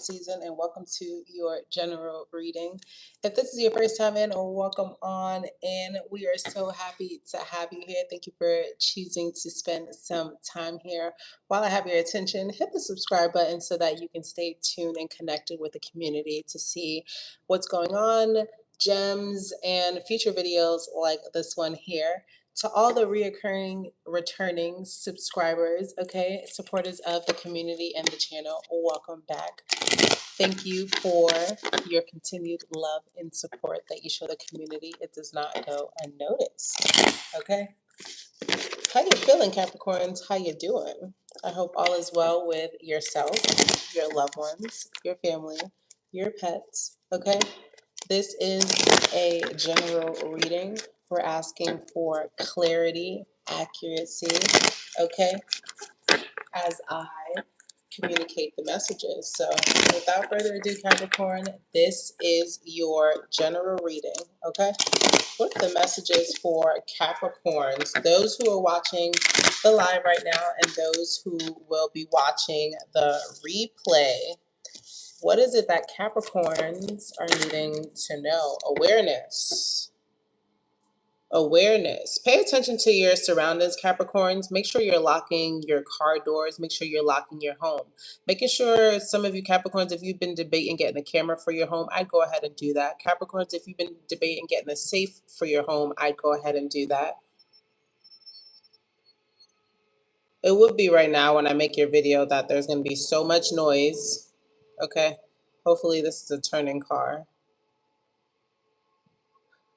season, and welcome to your general reading. If this is your first time in, welcome on in. We are so happy to have you here. Thank you for choosing to spend some time here. While I have your attention, hit the subscribe button so that you can stay tuned and connected with the community to see what's going on, gems, and future videos like this one here. To all the reoccurring, returning subscribers, okay, supporters of the community and the channel, welcome back. Thank you for your continued love and support that you show the community. It does not go unnoticed, okay? How you feeling, Capricorns? How you doing? I hope all is well with yourself, your loved ones, your family, your pets, okay? This is a general reading. We're asking for clarity, accuracy, okay, as I communicate the messages. So without further ado, Capricorn, this is your general reading, okay? What are the messages for Capricorns, those who are watching the live right now and those who will be watching the replay? What is it that Capricorns are needing to know? Awareness. Awareness. Pay attention to your surroundings, Capricorns. Make sure you're locking your car doors. Make sure you're locking your home. Making sure, some of you Capricorns, if you've been debating getting a camera for your home, I'd go ahead and do that. Capricorns, if you've been debating getting a safe for your home, I'd go ahead and do that. It would be right now when I make your video that there's going to be so much noise. Okay. Hopefully this is a turning car.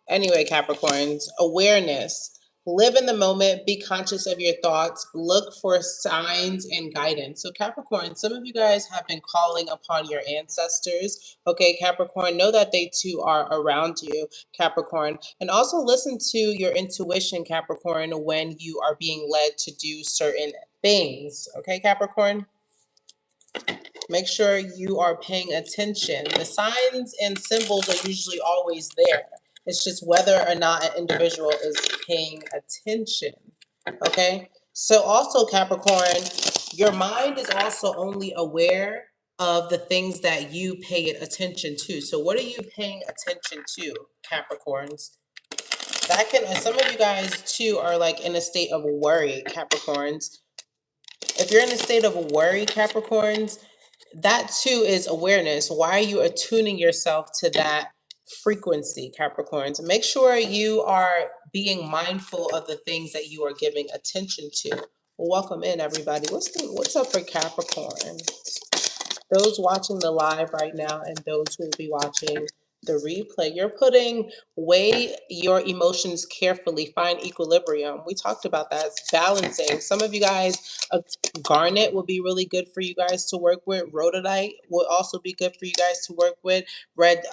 Anyway, Capricorns, awareness. Live in the moment, be conscious of your thoughts, look for signs and guidance. So, Capricorn, some of you guys have been calling upon your ancestors. Okay, Capricorn, know that they too are around you, Capricorn. And also listen to your intuition, Capricorn, when you are being led to do certain things. Okay, Capricorn? Make sure you are paying attention. The signs and symbols are usually always there. It's just whether or not an individual is paying attention. Okay? So, also, Capricorn, your mind is also only aware of the things that you pay attention to. So, what are you paying attention to, Capricorns? That can, some of you guys too are like in a state of worry, Capricorns. If you're in a state of worry, Capricorns, that too is awareness. Why are you attuning yourself to that frequency, Capricorns? Make sure you are being mindful of the things that you are giving attention to. Welcome in, everybody. What's up for Capricorn? Those watching the live right now and those who will be watching the replay, you're putting weigh your emotions carefully, find equilibrium. We talked about that. It's balancing. Some of you guys, garnet will be really good for you guys to work with. Rhododite will also be good for you guys to work with. Red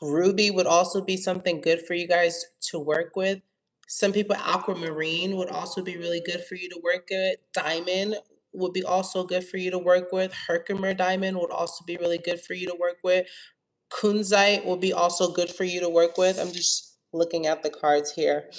ruby would also be something good for you guys to work with. Some people, aquamarine would also be really good for you to work with. Diamond would be also good for you to work with. Herkimer diamond would also be really good for you to work with. Kunzite will be also good for you to work with. I'm just looking at the cards here.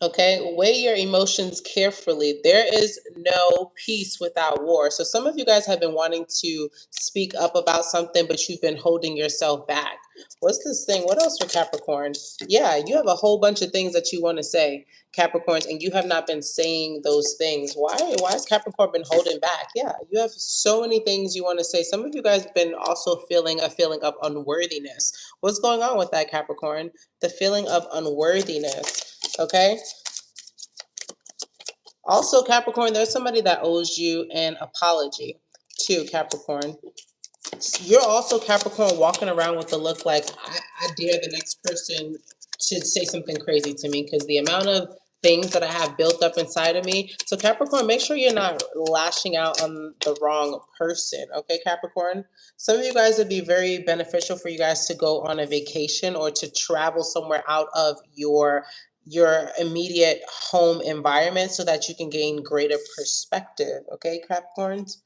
Okay, weigh your emotions carefully. There is no peace without war. So some of you guys have been wanting to speak up about something, but you've been holding yourself back. What's this thing? What else for Capricorn? Yeah, you have a whole bunch of things that you want to say, Capricorns, and you have not been saying those things. Why has Capricorn been holding back? Yeah, you have so many things you want to say. Some of you guys have been also feeling a feeling of unworthiness. What's going on with that, Capricorn? The feeling of unworthiness. Okay. Also, Capricorn, there's somebody that owes you an apology too, Capricorn. You're also, Capricorn, walking around with the look like, I dare the next person to say something crazy to me because the amount of things that I have built up inside of me. So, Capricorn, make sure you're not lashing out on the wrong person. Okay, Capricorn? Some of you guys, would be very beneficial for you guys to go on a vacation or to travel somewhere out of your immediate home environment so that you can gain greater perspective. Okay, Capricorns?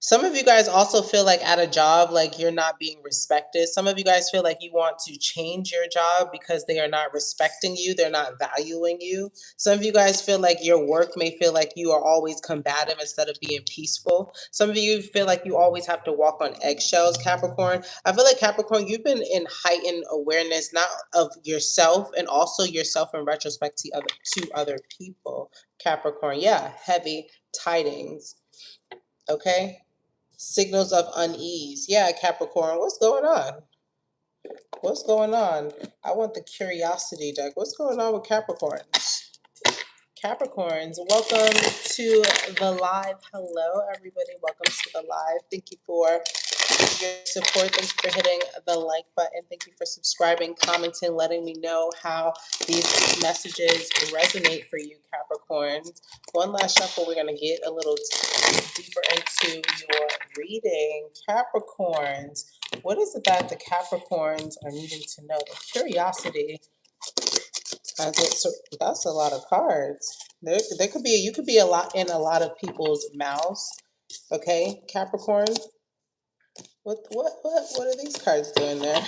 Some of you guys also feel like at a job, like you're not being respected. Some of you guys feel like you want to change your job because they are not respecting you, they're not valuing you. Some of you guys feel like your work may feel like you are always combative instead of being peaceful. Some of you feel like you always have to walk on eggshells, Capricorn. I feel like Capricorn, you've been in heightened awareness, not of yourself, and also yourself in retrospect to other people, Capricorn. Yeah, heavy tidings. Okay. Signals of unease. Yeah, Capricorn, what's going on? What's going on? I want the curiosity deck. What's going on with Capricorns? Capricorns, welcome to the live. Hello, everybody. Welcome to the live. Thank you for your support. Thank you for hitting the like button. Thank you for subscribing, commenting, letting me know how these messages resonate for you, Capricorns. One last shuffle. We're going to get a little deeper into your reading. Capricorns, what is it that the Capricorns are needing to know? The curiosity. That's a lot of cards. There could be, you could be a lot in a lot of people's mouths. Okay, Capricorn. What are these cards doing there?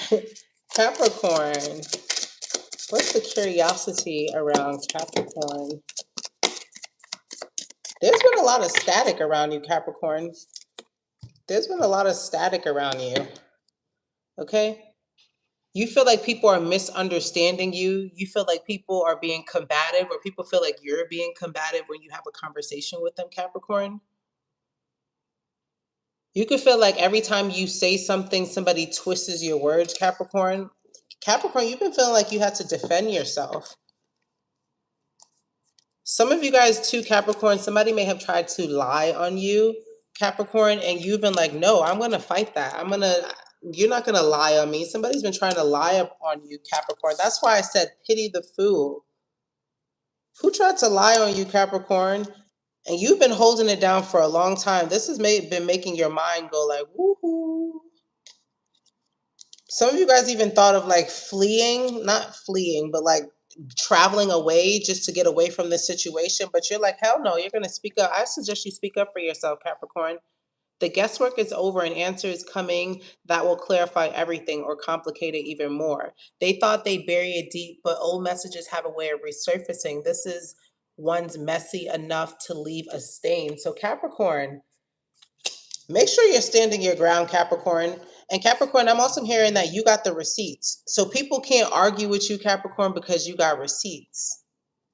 Capricorn. What's the curiosity around Capricorn? There's been a lot of static around you, Capricorn. There's been a lot of static around you. Okay? You feel like people are misunderstanding you. You feel like people are being combative, or people feel like you're being combative when you have a conversation with them, Capricorn. You could feel like every time you say something, somebody twists your words, Capricorn. Capricorn, you've been feeling like you had to defend yourself. Some of you guys too, Capricorn, somebody may have tried to lie on you, Capricorn, and you've been like, no, I'm going to fight that. You're not going to lie on me. Somebody's been trying to lie up on you, Capricorn. That's why I said pity the fool. Who tried to lie on you, Capricorn? And you've been holding it down for a long time. This has been making your mind go like, woohoo. Some of you guys even thought of like fleeing, not fleeing, but like traveling away just to get away from this situation. But you're like, hell no, you're going to speak up. I suggest you speak up for yourself, Capricorn. The guesswork is over, an answer is coming that will clarify everything or complicate it even more. They thought they'd bury it deep, but old messages have a way of resurfacing. This is one's messy enough to leave a stain. So, Capricorn, make sure you're standing your ground, Capricorn. And Capricorn, I'm also hearing that you got the receipts. So people can't argue with you, Capricorn, because you got receipts.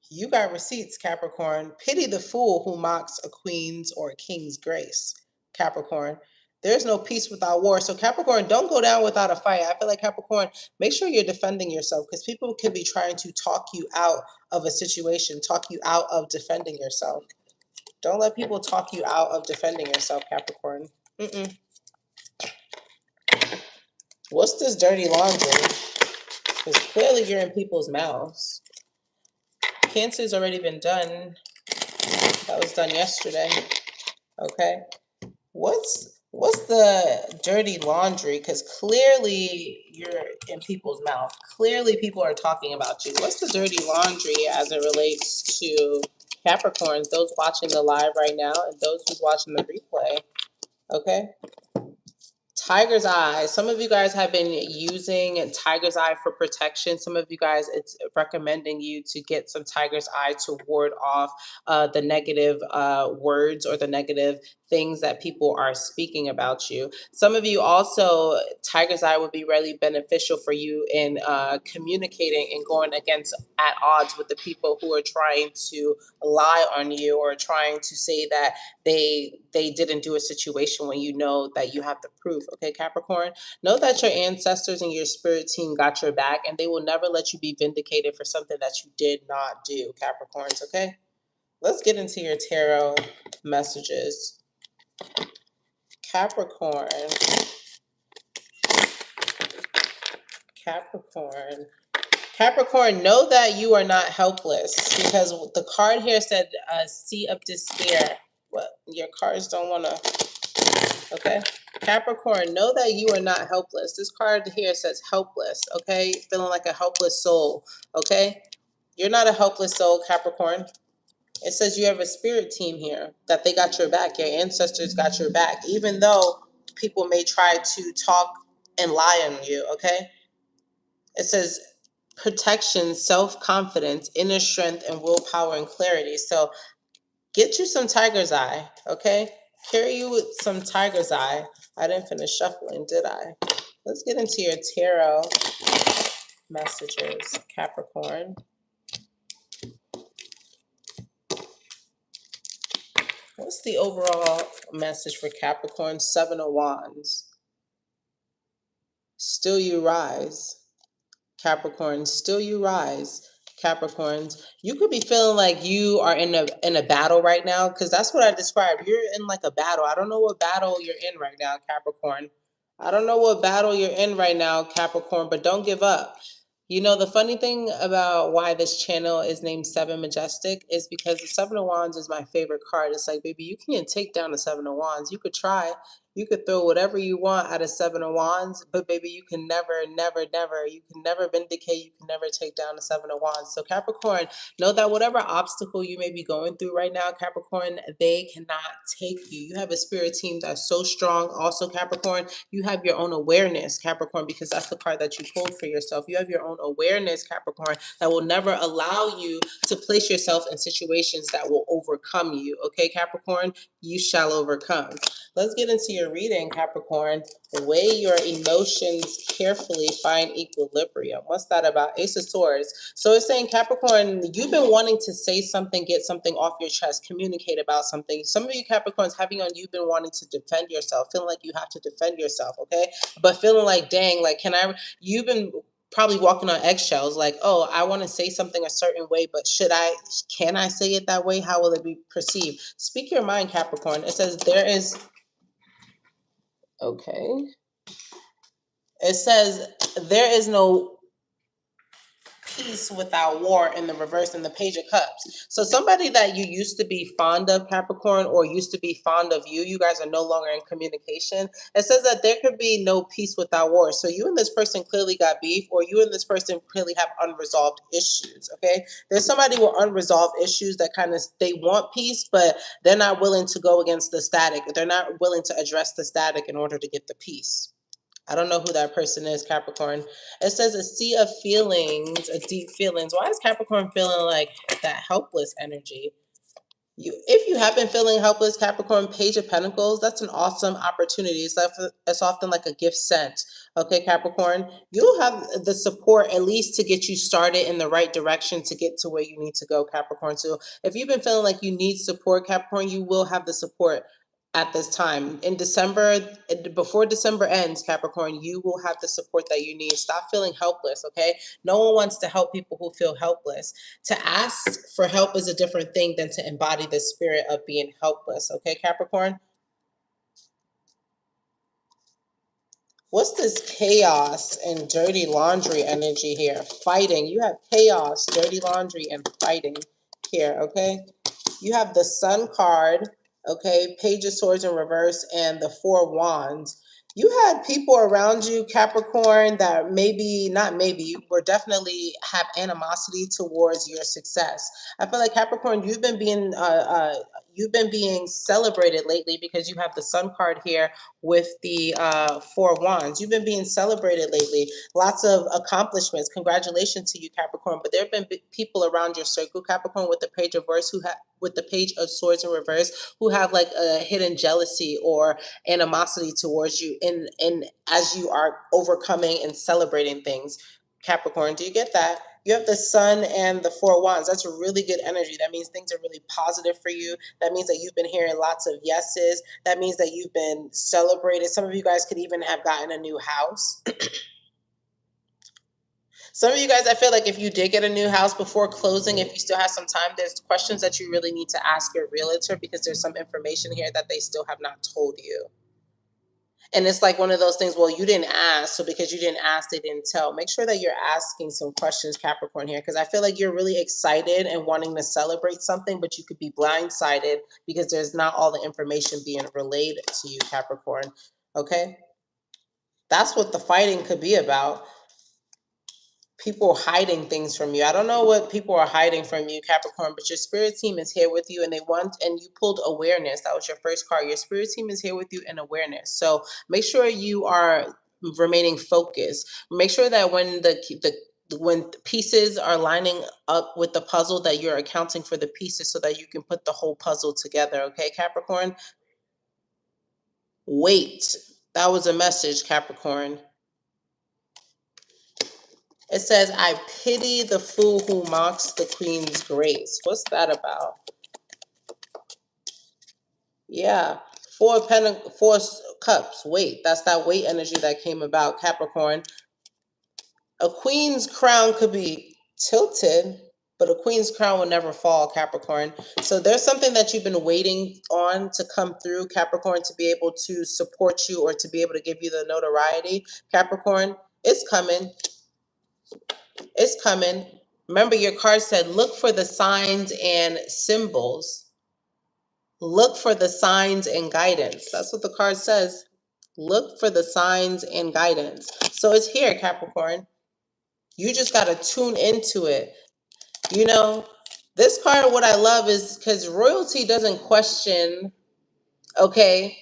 You got receipts, Capricorn. Pity the fool who mocks a queen's or a king's grace, Capricorn. There's no peace without war. So Capricorn, don't go down without a fight. I feel like Capricorn, make sure you're defending yourself, because people could be trying to talk you out of a situation, talk you out of defending yourself. Don't let people talk you out of defending yourself, Capricorn. Mm-mm. What's this dirty laundry? Because clearly you're in people's mouths. Cancer's already been done. That was done yesterday. Okay. What's the dirty laundry? Because clearly you're in people's mouth. Clearly people are talking about you. What's the dirty laundry as it relates to Capricorns, those watching the live right now and those who's watching the replay? Okay. Tiger's Eye. Some of you guys have been using Tiger's Eye for protection. Some of you guys, it's recommending you to get some Tiger's Eye to ward off the negative words or the negative things that people are speaking about you. Some of you also, Tiger's Eye would be really beneficial for you in communicating and going against at odds with the people who are trying to lie on you or trying to say that they didn't do a situation when you know that you have the proof. Okay, Capricorn, know that your ancestors and your spirit team got your back, and they will never let you be vindicated for something that you did not do, Capricorns. Okay, let's get into your tarot messages. Capricorn. Capricorn. Capricorn, know that you are not helpless, because the card here said sea of despair. What? Your cards don't want to. Okay. Capricorn, know that you are not helpless. This card here says helpless. Okay. Feeling like a helpless soul. Okay. You're not a helpless soul, Capricorn. It says you have a spirit team here, that they got your back. Your ancestors got your back, even though people may try to talk and lie on you, okay? It says protection, self-confidence, inner strength, and willpower and clarity. So get you some tiger's eye, okay? Carry you with some tiger's eye. I didn't finish shuffling, did I? Let's get into your tarot messages, Capricorn. What's the overall message for Capricorn? Seven of Wands. Still you rise. Capricorn, still you rise. Capricorns, you could be feeling like you are in a battle right now, because that's what I described. You're in like a battle. I don't know what battle you're in right now, Capricorn. I don't know what battle you're in right now, Capricorn, but don't give up. You know, the funny thing about why this channel is named Seven Majestic is because the Seven of Wands is my favorite card. It's like, baby, you can't take down the Seven of Wands. You could try. You could throw whatever you want at a Seven of Wands, but baby, you can never, never, never, you can never vindicate, you can never take down the Seven of Wands. So Capricorn, know that whatever obstacle you may be going through right now, Capricorn, they cannot take you. You have a spirit team that's so strong. Also, Capricorn, you have your own awareness, Capricorn, because that's the card that you pulled for yourself. You have your own awareness, Capricorn, that will never allow you to place yourself in situations that will overcome you. Okay, Capricorn, you shall overcome. Let's get into your reading, Capricorn. Weigh your emotions carefully, find equilibrium. What's that about? Ace of Swords. So it's saying, Capricorn, you've been wanting to say something, get something off your chest, communicate about something. Some of you Capricorns, having on, you've been wanting to defend yourself, feeling like you have to defend yourself, okay? But feeling like, dang, like, you've been probably walking on eggshells, like, oh, I want to say something a certain way, but can I say it that way? How will it be perceived? Speak your mind, Capricorn. It says okay. It says there is no peace without war in the reverse in the Page of Cups. So somebody that you used to be fond of, Capricorn, or used to be fond of you, you guys are no longer in communication. It says that there could be no peace without war. So you and this person clearly got beef, or you and this person clearly have unresolved issues, okay? There's somebody with unresolved issues that kind of, they want peace, but they're not willing to go against the static. They're not willing to address the static in order to get the peace. I don't know who that person is, Capricorn. It says a sea of feelings, a deep feelings. Why is Capricorn feeling like that helpless energy? If you have been feeling helpless, Capricorn, Page of Pentacles, that's an awesome opportunity. It's often like a gift sent. Okay, Capricorn, you'll have the support at least to get you started in the right direction to get to where you need to go, Capricorn. So if you've been feeling like you need support, Capricorn, you will have the support at this time. In December, before December ends, Capricorn, you will have the support that you need. Stop feeling helpless, okay? No one wants to help people who feel helpless. To ask for help is a different thing than to embody the spirit of being helpless, okay, Capricorn? What's this chaos and dirty laundry energy here? Fighting. You have chaos, dirty laundry, and fighting here, okay? You have the Sun card, okay, Page of Swords in reverse, and the Four Wands. You had people around you, Capricorn, that maybe, not maybe, or definitely have animosity towards your success. I feel like Capricorn, you've been being celebrated lately because you have the Sun card here with the Four Wands. You've been being celebrated lately. Lots of accomplishments. Congratulations to you, Capricorn. But there have been people around your circle, Capricorn, with the Page of Verse with the Page of Swords in reverse, who have like a hidden jealousy or animosity towards you in as you are overcoming and celebrating things. Capricorn, do you get that? You have the Sun and the Four Wands. That's a really good energy. That means things are really positive for you. That means that you've been hearing lots of yeses. That means that you've been celebrated. Some of you guys could even have gotten a new house. Some of you guys, I feel like if you did get a new house before closing, if you still have some time, there's questions that you really need to ask your realtor, because there's some information here that they still have not told you. And it's like one of those things, well, you didn't ask, so because you didn't ask, they didn't tell. Make sure that you're asking some questions, Capricorn, here, because I feel like you're really excited and wanting to celebrate something, but you could be blindsided because there's not all the information being relayed to you, Capricorn. Okay? That's what the fighting could be about. people hiding things from you. I don't know what people are hiding from you, Capricorn, but your spirit team is here with you, and and you pulled awareness. That was your first card. Your spirit team is here with you in awareness. So make sure you are remaining focused. Make sure that when pieces are lining up with the puzzle, that you're accounting for the pieces so that you can put the whole puzzle together. Okay, Capricorn? Wait. That was a message, Capricorn. It says, I pity the fool who mocks the queen's grace. What's that about? Yeah. Four cups. Wait. That's that weight energy that came about, Capricorn. A queen's crown could be tilted, but a queen's crown will never fall, Capricorn. So there's something that you've been waiting on to come through, Capricorn, to be able to support you or to be able to give you the notoriety. Capricorn, it's coming. It's coming. Remember, your card said, look for the signs and symbols. Look for the signs and guidance. That's what the card says. Look for the signs and guidance. So it's here, Capricorn. You just got to tune into it. You know, this card, what I love is because royalty doesn't question, okay,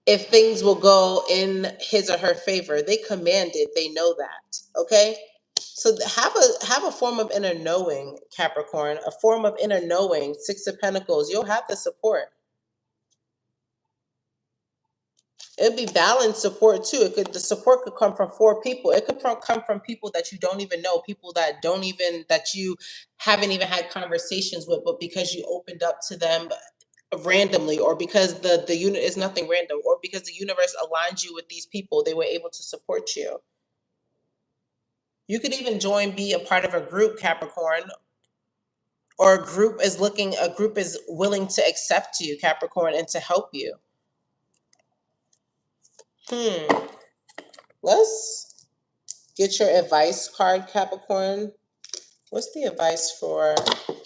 if things will go in his or her favor. They command it. They know that. Okay? So have a form of inner knowing, Capricorn, a form of inner knowing. Six of Pentacles. You'll have the support. It'd be balanced support too. The support could come from four people. It could come from people that you don't even know, people that you haven't even had conversations with, but because you opened up to them randomly, or because the unit is nothing random, or because the universe aligned you with these people, they were able to support you. You could even be a part of a group, Capricorn, or a group is willing to accept you, Capricorn, and to help you. Let's get your advice card, Capricorn. What's the advice for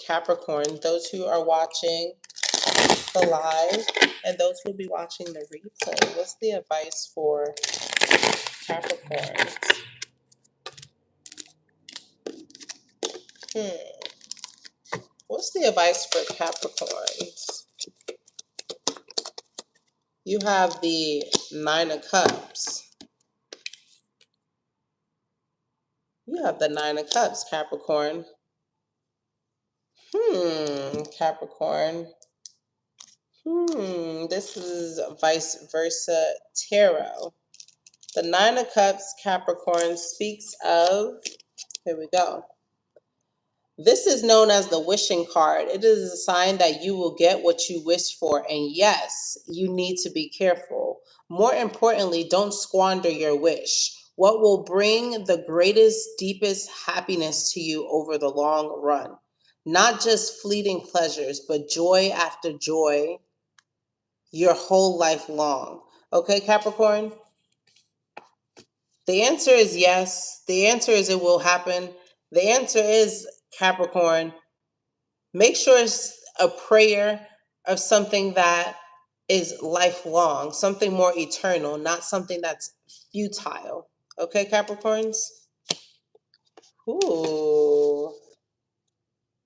Capricorn? Those who are watching the live and those who will be watching the replay. What's the advice for Capricorn? What's the advice for Capricorns? You have the Nine of Cups. You have the Nine of Cups, Capricorn. Capricorn. This is vice versa tarot. The Nine of Cups, Capricorn, speaks of, here we go. This is known as the wishing card. It is a sign that you will get what you wish for. And yes, you need to be careful. More importantly, don't squander your wish. What will bring the greatest, deepest happiness to you over the long run? Not just fleeting pleasures, but joy after joy your whole life long. Okay, Capricorn? The answer is yes. The answer is it will happen. The answer is, Capricorn, make sure it's a prayer of something that is lifelong, something more eternal, not something that's futile. Okay, Capricorns? Ooh.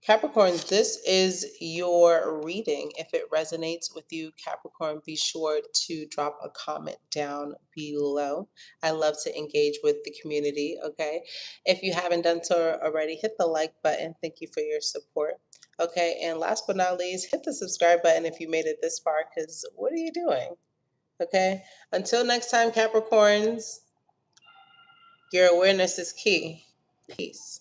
Capricorns, this is your reading. If it resonates with you, Capricorn, be sure to drop a comment down below. I love to engage with the community, okay? If you haven't done so already, hit the like button. Thank you for your support. Okay, and last but not least, hit the subscribe button if you made it this far, because what are you doing? Okay, until next time, Capricorns, your awareness is key. Peace.